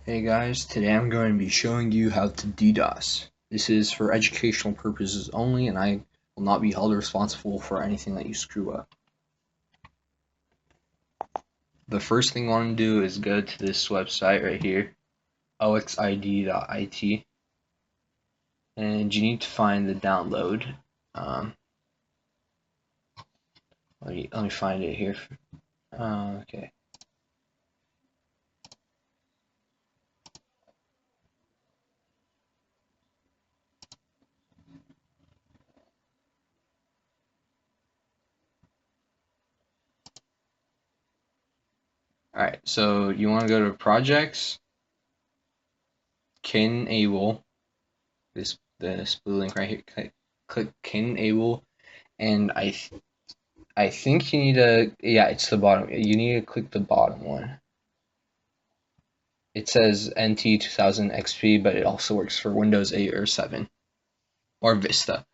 Hey guys, today I'm going to be showing you how to DDoS. This is for educational purposes only, and I will not be held responsible for anything that you screw up. The first thing you want to do is go to this website right here, oxid.it, and you need to find the download. Let me find it here. Okay. Alright, so you want to go to projects, Cain and Abel, this blue link right here. Click Cain and Abel, and I think you need to, yeah, it's the bottom. You need to click the bottom one. It says NT 2000 XP, but it also works for Windows 8 or 7 or Vista.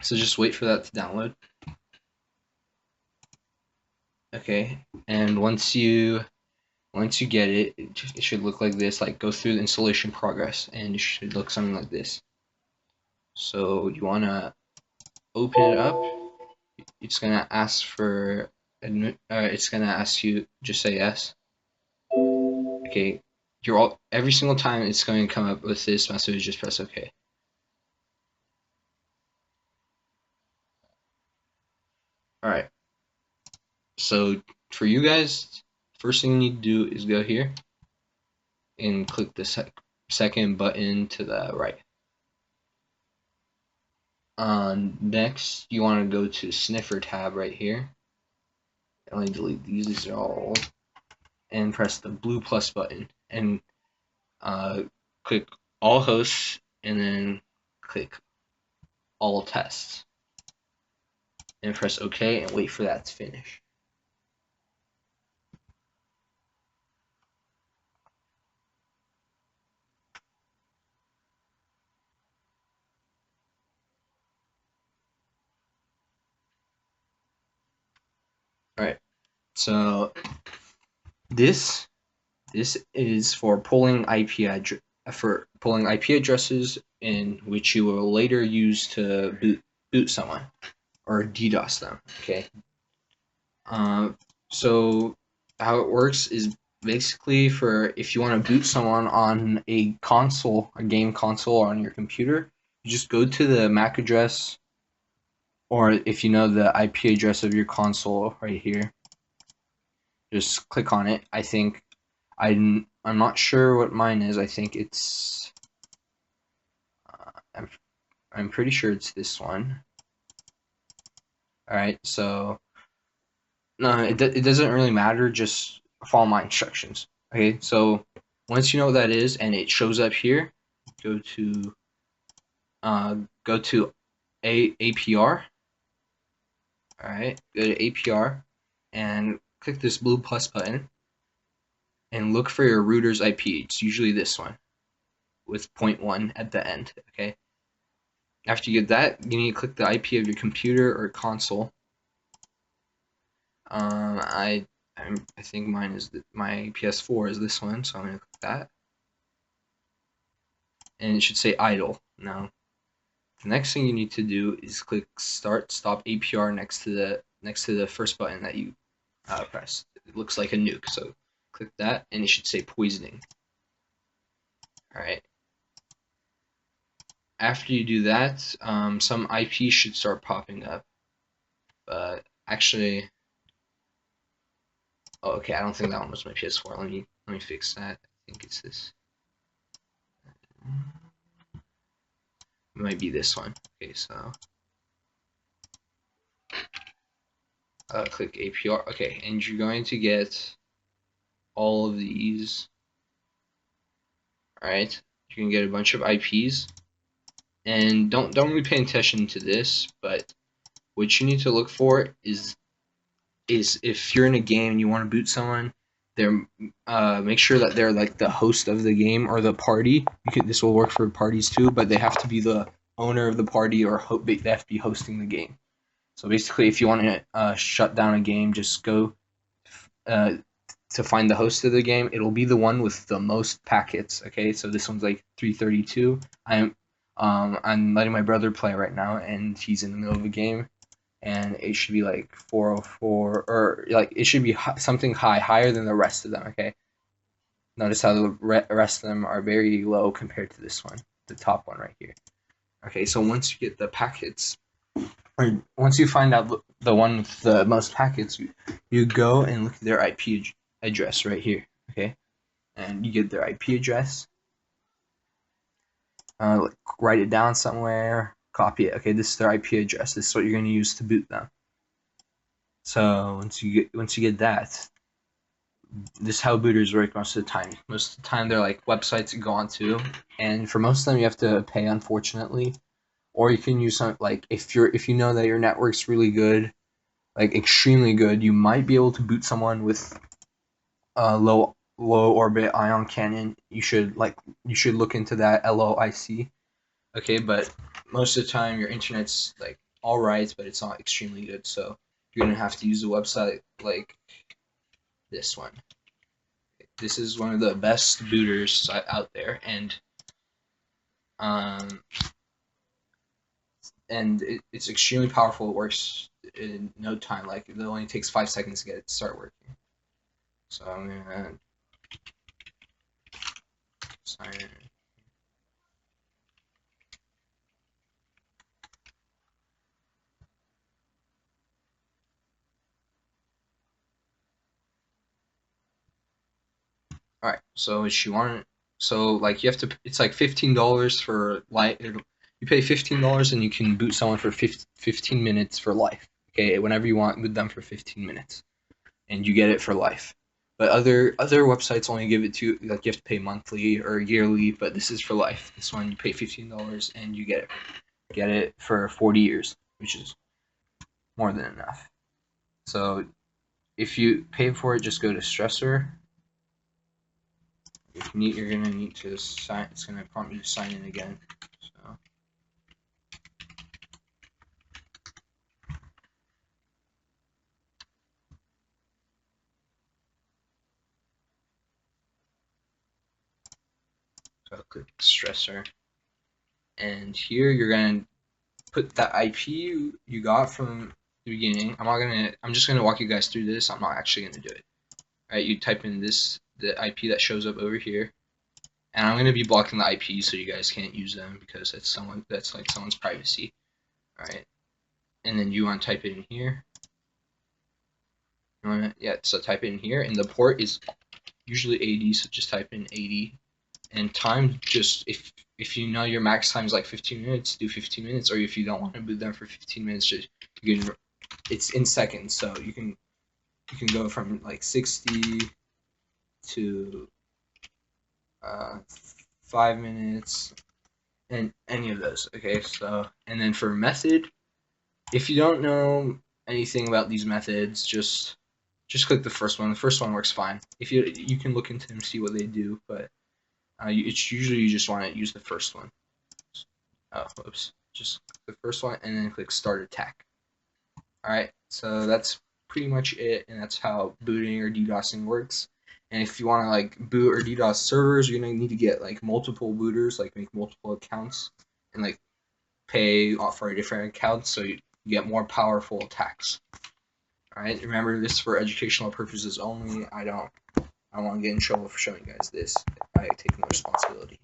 So just wait for that to download. Okay, and once you get it, it should look like this. Like, go through the installation progress, and it should look something like this. So you wanna open it up. It's gonna ask for it's gonna ask you just say yes. Okay, every single time it's going to come up with this message, just press OK. Alright, so for you guys, first thing you need to do is go here and click the second button to the right. Next, you want to go to Sniffer tab right here. Let me delete these are all old. And press the blue plus button and click all hosts and then click all tests and press OK and wait for that to finish. Alright, so this is for pulling IP addresses in which you will later use to boot someone or DDoS them. Okay. So how it works is basically for if you want to boot someone on a console, a game console, or on your computer, you just go to the MAC address, or if you know the IP address of your console right here, just click on it. I think I'm not sure what mine is. I think it's I'm pretty sure it's this one. All right, so no, it doesn't really matter. Just follow my instructions. Okay, so once you know what that is and it shows up here, go to APR. All right, go to APR and click this blue plus button and look for your router's IP. It's usually this one with 0.1 at the end. Okay. After you get that, you need to click the IP of your computer or console. I think mine is my PS4 is this one, so I'm gonna click that, and it should say idle. Now, the next thing you need to do is click Start Stop APR next to the first button that you pressed. It looks like a nuke, so click that, and it should say poisoning. All right. After you do that, some IP should start popping up. But actually, oh, okay, I don't think that one was my PS4. Let me fix that. I think it's this. It might be this one. Okay, so click APR. Okay, and you're going to get all of these. All right, you can get a bunch of IPs, and don't really pay attention to this, but what you need to look for is if you're in a game and you want to boot someone, make sure that they're like the host of the game or the party. This will work for parties too, but they have to be the owner of the party or they have to be hosting the game. So basically, if you want to shut down a game, just go to find the host of the game, it'll be the one with the most packets. Okay, so this one's like 332. I'm letting my brother play right now, and he's in the middle of a game, and it should be like 404, or like it should be something higher than the rest of them. Okay, notice how the rest of them are very low compared to this one, the top one right here. Okay, so once you get the packets, or once you find out the one with the most packets, you go and look at their IP address right here. Okay, and you get their IP address. Write it down somewhere, copy it. Okay, this is their IP address. This is what you're going to use to boot them. So once you get that, this is how booters work most of the time. Most of the time, they're like websites you go onto, and for most of them, you have to pay, unfortunately. Or you can use some, like, if you know that your network's really good, like extremely good, you might be able to boot someone with low orbit ion cannon. You should look into that, LOIC. Okay, but most of the time your internet's like alright, but it's not extremely good, so you're gonna have to use a website like this one. This is one of the best booters out there, and it's extremely powerful. It works in no time. Like, it only takes 5 seconds to get it to start working. So I'm gonna sign in. Alright, so what you want, so like you have to, it's like $15 for life. You pay $15 and you can boot someone for 15 minutes for life. Okay, whenever you want, boot them for 15 minutes, and you get it for life. But other websites only give it to, like, you have to pay monthly or yearly, but this is for life. This one you pay $15 and you get it for 40 years, which is more than enough. So if you pay for it, just go to stressor. If you need, you're gonna need to sign. It's gonna prompt you to sign in again. So click stressor, and here you're gonna put that IP you got from the beginning. I'm just gonna walk you guys through this. I'm not actually gonna do it. All right, you type in the IP that shows up over here, and I'm gonna be blocking the IP so you guys can't use them, because that's like someone's privacy. All right, and then you want to type it in here. So type it in here, and the port is usually 80, so just type in 80. And time, just if you know your max time is like 15 minutes, do 15 minutes. Or if you don't want to boot them for 15 minutes, it's in seconds, so you can go from like 60 to 5 minutes, and any of those. Okay, so, and then for method, if you don't know anything about these methods, just click the first one. The first one works fine. If you can look into them, see what they do, but it's usually you just want to use the first one. Oh, whoops. Just click the first one and then click Start Attack. Alright, so that's pretty much it, and that's how booting or DDoSing works. And if you want to like boot or DDoS servers, you're gonna need to get like multiple booters, like make multiple accounts, and like pay for a different account, so you get more powerful attacks. Alright, remember, this is for educational purposes only. I don't want to get in trouble for showing you guys this. I take no responsibility.